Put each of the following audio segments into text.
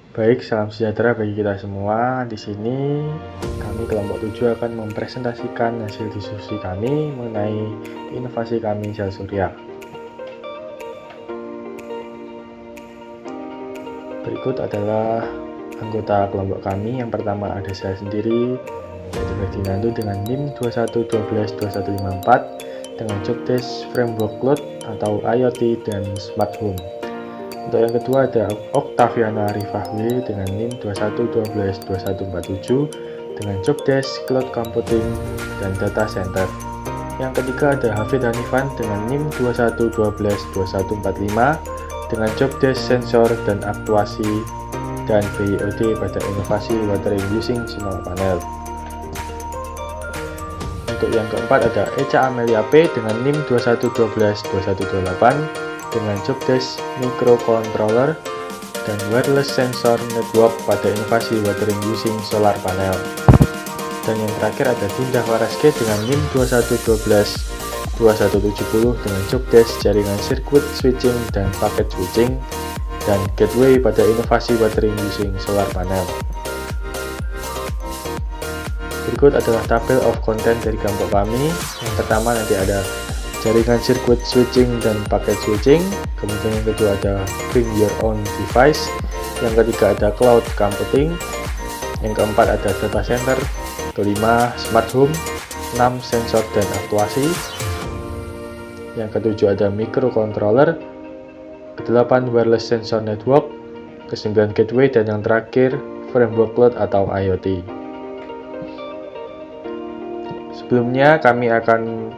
Baik, salam sejahtera bagi kita semua. Di sini kami kelompok 7 akan mempresentasikan hasil diskusi kami mengenai inovasi kami sel surya. Berikut adalah anggota kelompok kami. Yang pertama ada saya sendiri, yaitu Ferdinando dengan NIM 21122154 dengan jobdesk framework cloud atau IoT dan smart home. Untuk yang kedua ada Octaviana Rifahwi dengan NIM 21122147 dengan jobdesk cloud computing dan data center. Yang ketiga ada Hafid Hanifan dengan NIM 21122145 dengan jobdesk sensor dan aktuasi dan BIOD pada inovasi watering using solar panel. Untuk yang keempat ada Echa Amelia P dengan NIM 21122128 dengan jobdesk microcontroller dan wireless sensor network pada inovasi watering using solar panel. Dan yang terakhir ada Dinda Waraske dengan NIM 21122170 dengan jobdesk jaringan circuit switching dan packet switching dan gateway pada inovasi watering using solar panel. Berikut adalah tabel of content dari kelompok kami. Yang pertama nanti ada jaringan circuit switching dan packet switching, kemudian yang kedua ada bring your own device, yang ketiga ada cloud computing, yang keempat ada data center, kelima smart home, 6 sensor dan aktuasi, yang ketujuh ada microcontroller, ke-8 wireless sensor network, ke-9 gateway, dan yang terakhir framework cloud atau IoT. Sebelumnya kami akan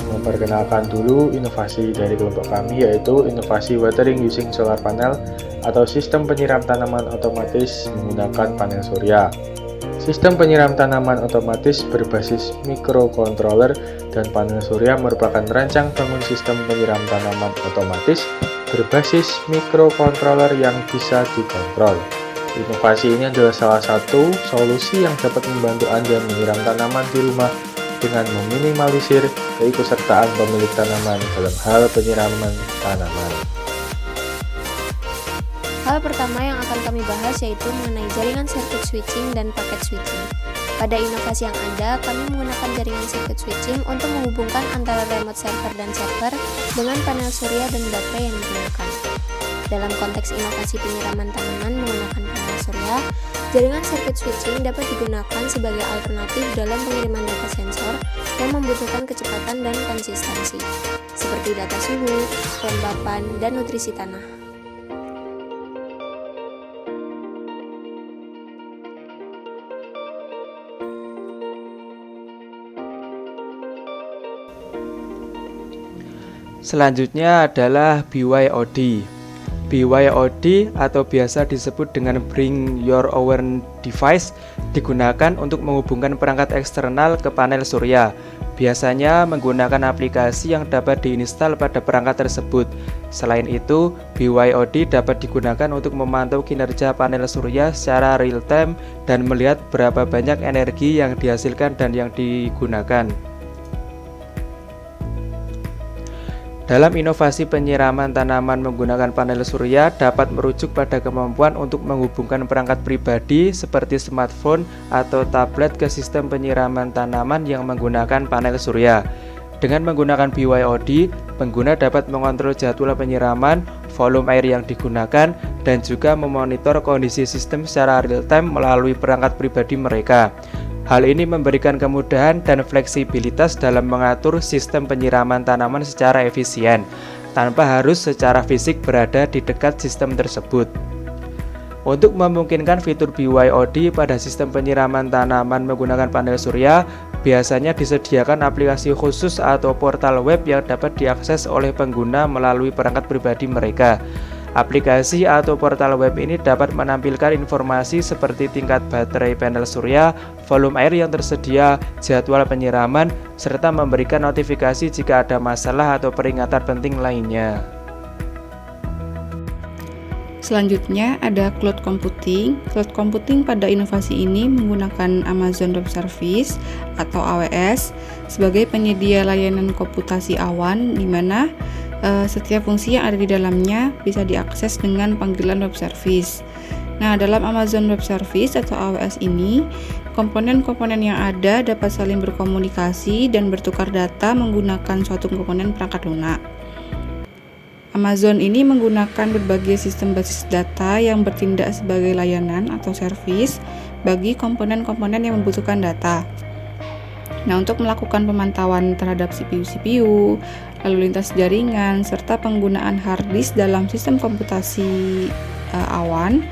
memperkenalkan dulu inovasi dari kelompok kami, yaitu inovasi watering using solar panel atau sistem penyiram tanaman otomatis menggunakan panel surya. Sistem penyiram tanaman otomatis berbasis microcontroller dan panel surya merupakan rancang bangun sistem penyiram tanaman otomatis berbasis microcontroller yang bisa dikontrol. Inovasi ini adalah salah satu solusi yang dapat membantu Anda menyiram tanaman di rumah dengan meminimalisir keikutsertaan pemilik tanaman dalam hal penyiraman tanaman. Hal pertama yang akan kami bahas yaitu mengenai jaringan circuit switching dan packet switching. Pada inovasi yang ada, kami menggunakan jaringan circuit switching untuk menghubungkan antara remote server dan server dengan panel surya dan baterai yang digunakan. Dalam konteks inovasi penyiraman tanaman menggunakan panel surya, jaringan circuit switching dapat digunakan sebagai alternatif dalam pengiriman data sensor yang membutuhkan kecepatan dan konsistensi, seperti data suhu, kelembapan, dan nutrisi tanah. Selanjutnya adalah BYOD. BYOD atau biasa disebut dengan Bring Your Own Device digunakan untuk menghubungkan perangkat eksternal ke panel surya. Biasanya menggunakan aplikasi yang dapat diinstal pada perangkat tersebut. Selain itu, BYOD dapat digunakan untuk memantau kinerja panel surya secara real time dan melihat berapa banyak energi yang dihasilkan dan yang digunakan. Dalam inovasi penyiraman tanaman menggunakan panel surya dapat merujuk pada kemampuan untuk menghubungkan perangkat pribadi seperti smartphone atau tablet ke sistem penyiraman tanaman yang menggunakan panel surya. Dengan menggunakan BYOD, pengguna dapat mengontrol jadwal penyiraman, volume air yang digunakan, dan juga memonitor kondisi sistem secara real time melalui perangkat pribadi mereka. Hal ini memberikan kemudahan dan fleksibilitas dalam mengatur sistem penyiraman tanaman secara efisien, tanpa harus secara fisik berada di dekat sistem tersebut. Untuk memungkinkan fitur BYOD pada sistem penyiraman tanaman menggunakan panel surya, biasanya disediakan aplikasi khusus atau portal web yang dapat diakses oleh pengguna melalui perangkat pribadi mereka. Aplikasi atau portal web ini dapat menampilkan informasi seperti tingkat baterai panel surya, volume air yang tersedia, jadwal penyiraman, serta memberikan notifikasi jika ada masalah atau peringatan penting lainnya. Selanjutnya ada cloud computing. Cloud computing pada inovasi ini menggunakan Amazon Web Service atau AWS sebagai penyedia layanan komputasi awan, di mana Setiap fungsi yang ada di dalamnya bisa diakses dengan panggilan web service. Nah, dalam Amazon Web Service atau AWS ini, komponen-komponen yang ada dapat saling berkomunikasi dan bertukar data menggunakan suatu komponen perangkat lunak. Amazon ini menggunakan berbagai sistem basis data yang bertindak sebagai layanan atau service bagi komponen-komponen yang membutuhkan data. Nah, untuk melakukan pemantauan terhadap CPU, lalu lintas jaringan, serta penggunaan hard disk dalam sistem komputasi awan,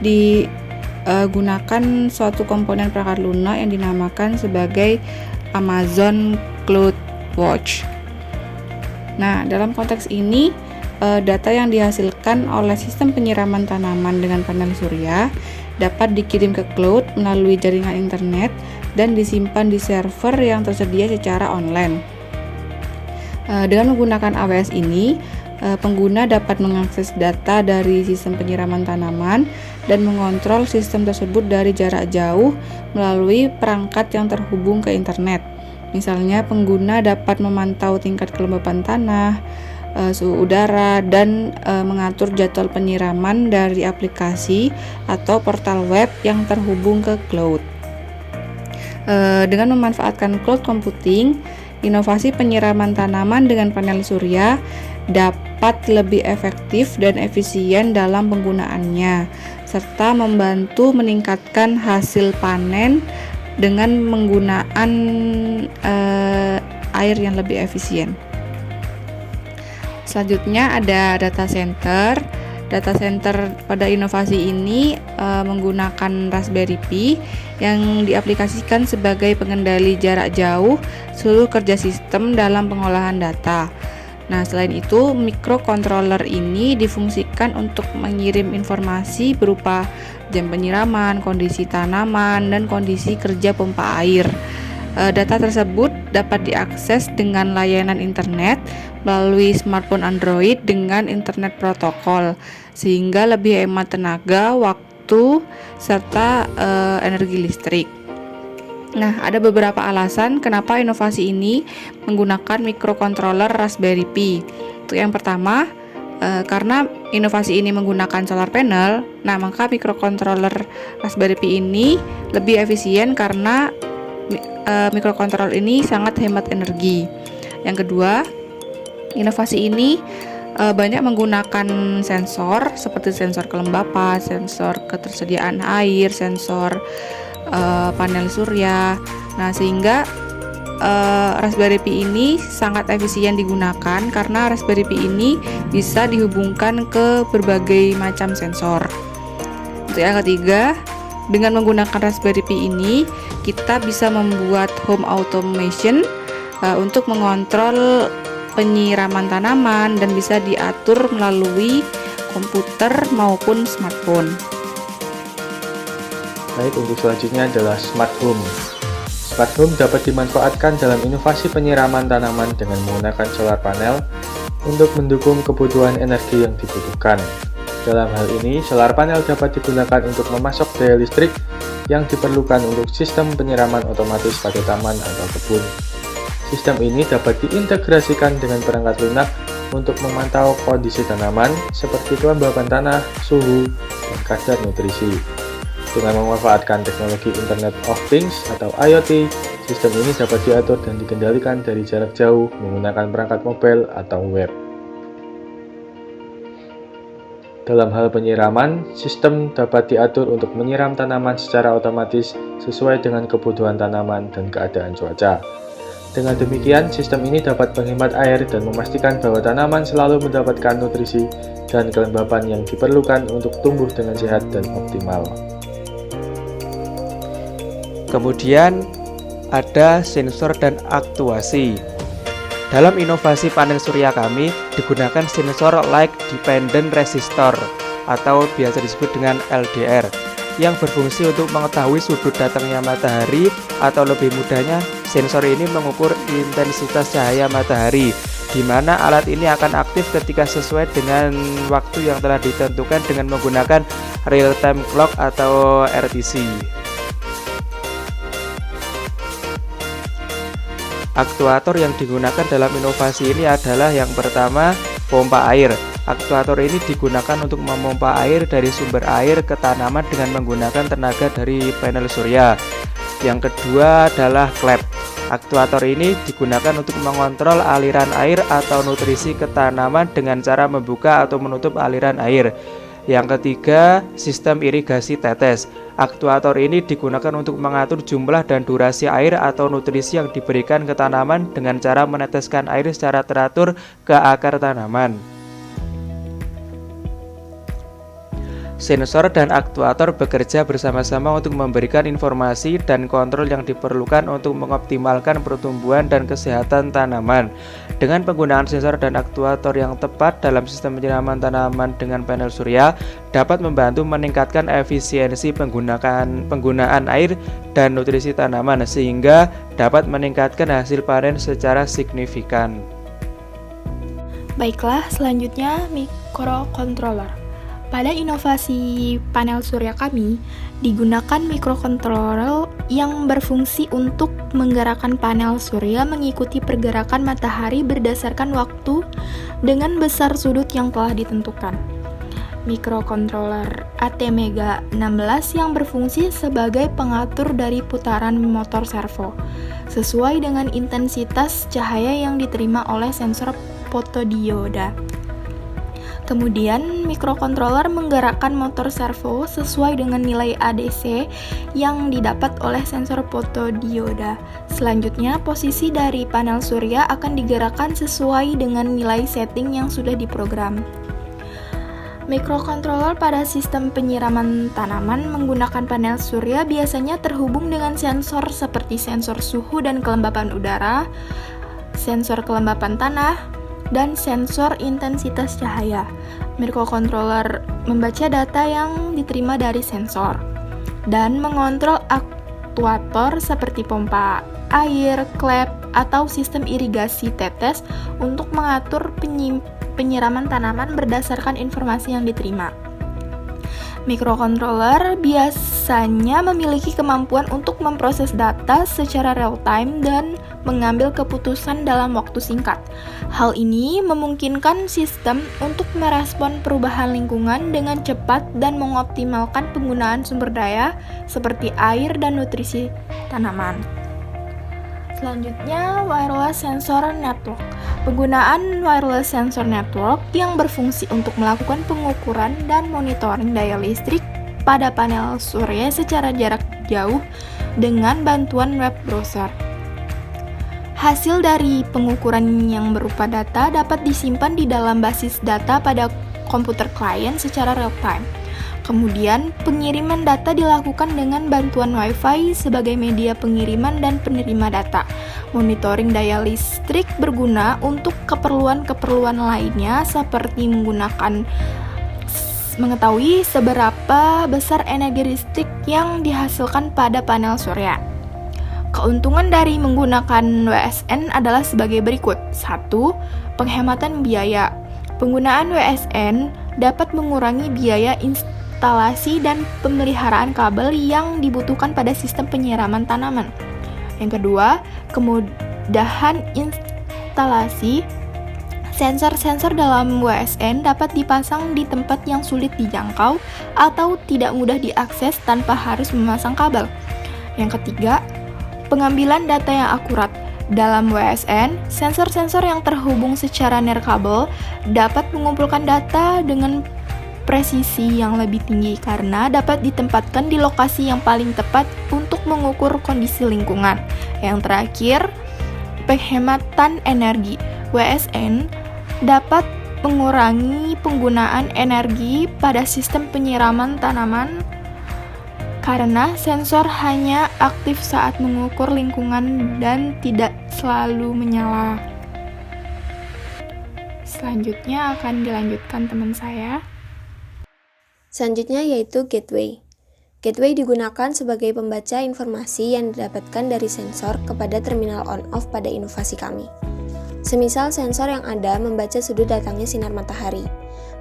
digunakan suatu komponen perangkat lunak yang dinamakan sebagai Amazon CloudWatch. Nah, dalam konteks ini, data yang dihasilkan oleh sistem penyiraman tanaman dengan panel surya dapat dikirim ke cloud melalui jaringan internet dan disimpan di server yang tersedia secara online. Dengan menggunakan AWS ini, pengguna dapat mengakses data dari sistem penyiraman tanaman dan mengontrol sistem tersebut dari jarak jauh melalui perangkat yang terhubung ke internet. Misalnya, pengguna dapat memantau tingkat kelembapan tanah, suhu udara, dan mengatur jadwal penyiraman dari aplikasi atau portal web yang terhubung ke cloud. Dengan memanfaatkan cloud computing, inovasi penyiraman tanaman dengan panel surya dapat lebih efektif dan efisien dalam penggunaannya, serta membantu meningkatkan hasil panen dengan menggunakan air yang lebih efisien. Selanjutnya ada data center. Data center pada inovasi ini menggunakan Raspberry Pi yang diaplikasikan sebagai pengendali jarak jauh seluruh kerja sistem dalam pengolahan data. Nah, selain itu, microcontroller ini difungsikan untuk mengirim informasi berupa jam penyiraman, kondisi tanaman, dan kondisi kerja pompa air. Data tersebut dapat diakses dengan layanan internet melalui smartphone Android dengan internet protokol, sehingga lebih hemat tenaga, waktu, serta energi listrik. Nah, ada beberapa alasan kenapa inovasi ini menggunakan microcontroller Raspberry Pi. Untuk yang pertama, karena inovasi ini menggunakan solar panel, nah maka microcontroller Raspberry Pi ini lebih efisien karena microcontroller ini sangat hemat energi. Yang kedua, inovasi ini banyak menggunakan sensor seperti sensor kelembapan, sensor ketersediaan air, sensor panel surya. Nah, sehingga Raspberry Pi ini sangat efisien digunakan karena Raspberry Pi ini bisa dihubungkan ke berbagai macam sensor. Untuk yang ketiga, dengan menggunakan Raspberry Pi ini kita bisa membuat home automation untuk mengontrol penyiraman tanaman dan bisa diatur melalui komputer maupun smartphone. Baik, untuk selanjutnya adalah Smart Home. Smart Home dapat dimanfaatkan dalam inovasi penyiraman tanaman dengan menggunakan solar panel untuk mendukung kebutuhan energi yang dibutuhkan. Dalam hal ini, solar panel dapat digunakan untuk memasok daya listrik yang diperlukan untuk sistem penyiraman otomatis pada taman atau kebun. Sistem ini dapat diintegrasikan dengan perangkat lunak untuk memantau kondisi tanaman seperti kelembapan tanah, suhu, dan kadar nutrisi. Dengan memanfaatkan teknologi Internet of Things atau IoT, sistem ini dapat diatur dan dikendalikan dari jarak jauh menggunakan perangkat mobile atau web. Dalam hal penyiraman, sistem dapat diatur untuk menyiram tanaman secara otomatis sesuai dengan kebutuhan tanaman dan keadaan cuaca. Dengan demikian, sistem ini dapat menghemat air dan memastikan bahwa tanaman selalu mendapatkan nutrisi dan kelembapan yang diperlukan untuk tumbuh dengan sehat dan optimal. Kemudian ada sensor dan aktuasi. Dalam inovasi panel surya kami digunakan sensor Light Dependent Resistor atau biasa disebut dengan LDR yang berfungsi untuk mengetahui sudut datangnya matahari, atau lebih mudahnya sensor ini mengukur intensitas cahaya matahari, di mana alat ini akan aktif ketika sesuai dengan waktu yang telah ditentukan dengan menggunakan real time clock atau RTC. Aktuator yang digunakan dalam inovasi ini adalah yang pertama pompa air. Aktuator ini digunakan untuk memompa air dari sumber air ke tanaman dengan menggunakan tenaga dari panel surya. Yang kedua adalah klep. Aktuator ini digunakan untuk mengontrol aliran air atau nutrisi ke tanaman dengan cara membuka atau menutup aliran air. Yang ketiga, sistem irigasi tetes. Aktuator ini digunakan untuk mengatur jumlah dan durasi air atau nutrisi yang diberikan ke tanaman dengan cara meneteskan air secara teratur ke akar tanaman. Sensor dan aktuator bekerja bersama-sama untuk memberikan informasi dan kontrol yang diperlukan untuk mengoptimalkan pertumbuhan dan kesehatan tanaman. Dengan penggunaan sensor dan aktuator yang tepat dalam sistem penyiraman tanaman dengan panel surya, dapat membantu meningkatkan efisiensi penggunaan air dan nutrisi tanaman sehingga dapat meningkatkan hasil panen secara signifikan. Baiklah, selanjutnya mikrokontroler. Pada inovasi panel surya kami, digunakan mikrokontroler yang berfungsi untuk menggerakkan panel surya mengikuti pergerakan matahari berdasarkan waktu dengan besar sudut yang telah ditentukan. Mikrokontroler ATmega 16 yang berfungsi sebagai pengatur dari putaran motor servo, sesuai dengan intensitas cahaya yang diterima oleh sensor fotodioda. Kemudian, mikrokontroler menggerakkan motor servo sesuai dengan nilai ADC yang didapat oleh sensor fotodioda. Selanjutnya, posisi dari panel surya akan digerakkan sesuai dengan nilai setting yang sudah diprogram. Mikrokontroler pada sistem penyiraman tanaman menggunakan panel surya biasanya terhubung dengan sensor seperti sensor suhu dan kelembapan udara, sensor kelembapan tanah, dan sensor intensitas cahaya. Mikrokontroler membaca data yang diterima dari sensor dan mengontrol aktuator seperti pompa air, klep, atau sistem irigasi tetes untuk mengatur penyiraman tanaman berdasarkan informasi yang diterima. Mikrokontroler biasanya memiliki kemampuan untuk memproses data secara real-time dan mengambil keputusan dalam waktu singkat. Hal ini memungkinkan sistem untuk merespon perubahan lingkungan dengan cepat dan mengoptimalkan penggunaan sumber daya seperti air dan nutrisi tanaman. Selanjutnya, wireless sensor network. Penggunaan wireless sensor network yang berfungsi untuk melakukan pengukuran dan monitoring daya listrik pada panel surya secara jarak jauh dengan bantuan web browser. Hasil dari pengukuran yang berupa data dapat disimpan di dalam basis data pada komputer klien secara real-time. Kemudian, pengiriman data dilakukan dengan bantuan Wi-Fi sebagai media pengiriman dan penerima data. Monitoring daya listrik berguna untuk keperluan-keperluan lainnya seperti mengetahui seberapa besar energi listrik yang dihasilkan pada panel surya. Keuntungan dari menggunakan WSN adalah sebagai berikut. 1. Penghematan biaya. Penggunaan WSN dapat mengurangi biaya instalasi dan pemeliharaan kabel yang dibutuhkan pada sistem penyiraman tanaman. Yang kedua, kemudahan instalasi. Sensor-sensor dalam WSN dapat dipasang di tempat yang sulit dijangkau atau tidak mudah diakses tanpa harus memasang kabel. Yang ketiga, pengambilan data yang akurat. Dalam WSN, sensor-sensor yang terhubung secara nirkabel dapat mengumpulkan data dengan presisi yang lebih tinggi karena dapat ditempatkan di lokasi yang paling tepat untuk mengukur kondisi lingkungan. Yang terakhir, penghematan energi. WSN dapat mengurangi penggunaan energi pada sistem penyiraman tanaman karena sensor hanya aktif saat mengukur lingkungan dan tidak selalu menyala. Selanjutnya akan dilanjutkan teman saya. Selanjutnya yaitu gateway. Gateway digunakan sebagai pembaca informasi yang didapatkan dari sensor kepada terminal on-off pada inovasi kami. Semisal sensor yang ada membaca sudut datangnya sinar matahari,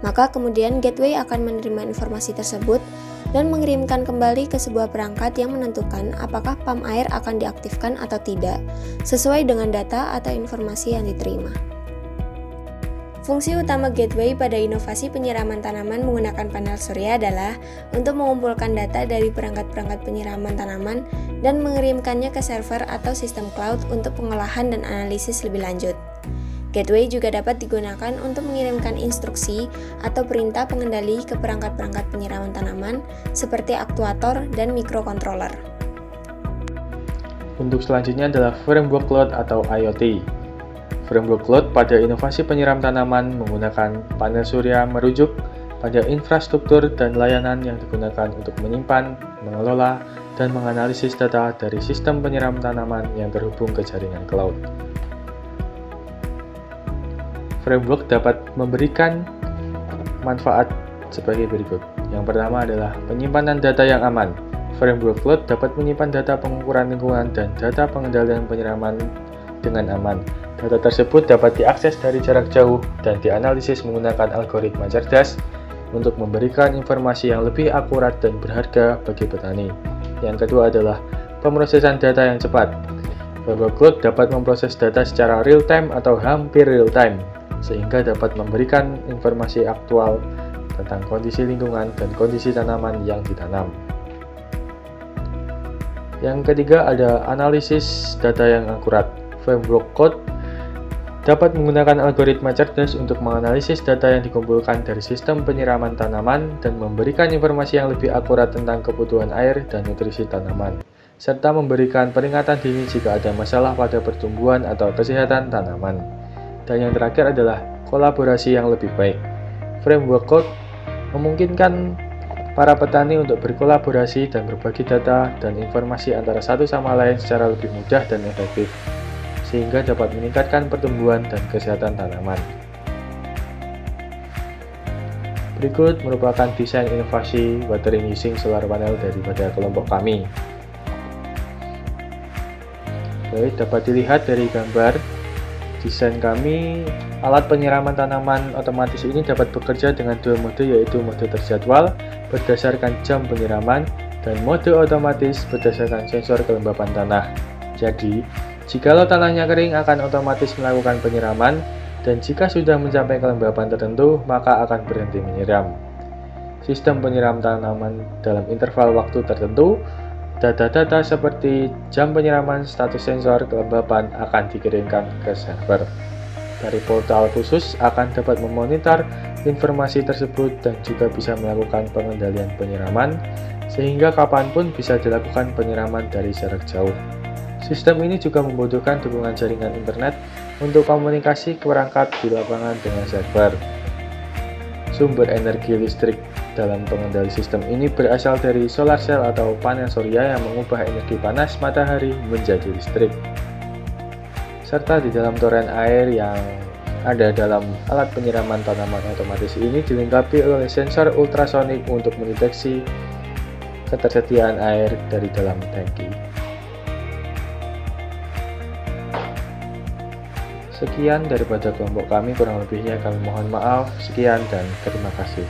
maka kemudian gateway akan menerima informasi tersebut dan mengirimkan kembali ke sebuah perangkat yang menentukan apakah pam air akan diaktifkan atau tidak, sesuai dengan data atau informasi yang diterima. Fungsi utama gateway pada inovasi penyiraman tanaman menggunakan panel surya adalah untuk mengumpulkan data dari perangkat-perangkat penyiraman tanaman dan mengirimkannya ke server atau sistem cloud untuk pengolahan dan analisis lebih lanjut. Gateway juga dapat digunakan untuk mengirimkan instruksi atau perintah pengendali ke perangkat-perangkat penyiraman tanaman seperti aktuator dan microcontroller. Untuk selanjutnya adalah framework cloud atau IoT. Framework cloud pada inovasi penyiram tanaman menggunakan panel surya merujuk pada infrastruktur dan layanan yang digunakan untuk menyimpan, mengelola, dan menganalisis data dari sistem penyiram tanaman yang terhubung ke jaringan cloud. Framework dapat memberikan manfaat sebagai berikut. Yang pertama adalah penyimpanan data yang aman. Framework cloud dapat menyimpan data pengukuran lingkungan dan data pengendalian penyiraman dengan aman. Data tersebut dapat diakses dari jarak jauh dan dianalisis menggunakan algoritma cerdas untuk memberikan informasi yang lebih akurat dan berharga bagi petani. Yang kedua adalah pemrosesan data yang cepat. Framework cloud dapat memproses data secara real-time atau hampir real-time, sehingga dapat memberikan informasi aktual tentang kondisi lingkungan dan kondisi tanaman yang ditanam. Yang ketiga ada analisis data yang akurat. Framework code dapat menggunakan algoritma cerdas untuk menganalisis data yang dikumpulkan dari sistem penyiraman tanaman dan memberikan informasi yang lebih akurat tentang kebutuhan air dan nutrisi tanaman, serta memberikan peringatan dini jika ada masalah pada pertumbuhan atau kesehatan tanaman. Dan yang terakhir adalah kolaborasi yang lebih baik. Framework code memungkinkan para petani untuk berkolaborasi dan berbagi data dan informasi antara satu sama lain secara lebih mudah dan efektif, sehingga dapat meningkatkan pertumbuhan dan kesehatan tanaman. Berikut merupakan desain inovasi watering using solar panel daripada kelompok kami. Baik, dapat dilihat dari gambar desain kami. Alat penyiraman tanaman otomatis ini dapat bekerja dengan dua mode, yaitu mode terjadwal berdasarkan jam penyiraman dan mode otomatis berdasarkan sensor kelembapan tanah. Jadi, jikalau tanahnya kering akan otomatis melakukan penyiraman, dan jika sudah mencapai kelembapan tertentu maka akan berhenti menyiram. Sistem penyiram tanaman dalam interval waktu tertentu. Data-data seperti jam penyiraman, status sensor, kelembapan akan dikirimkan ke server. Dari portal khusus akan dapat memonitor informasi tersebut dan juga bisa melakukan pengendalian penyiraman, sehingga kapanpun bisa dilakukan penyiraman dari jarak jauh. Sistem ini juga membutuhkan dukungan jaringan internet untuk komunikasi ke perangkat di lapangan dengan server. Sumber energi listrik dalam pengendali sistem ini berasal dari solar cell atau panel surya yang mengubah energi panas matahari menjadi listrik. Serta di dalam toren air yang ada dalam alat penyiraman tanaman otomatis ini dilengkapi oleh sensor ultrasonik untuk mendeteksi ketersediaan air dari dalam tangki. Sekian daripada kelompok kami, kurang lebihnya kami mohon maaf. Sekian dan terima kasih.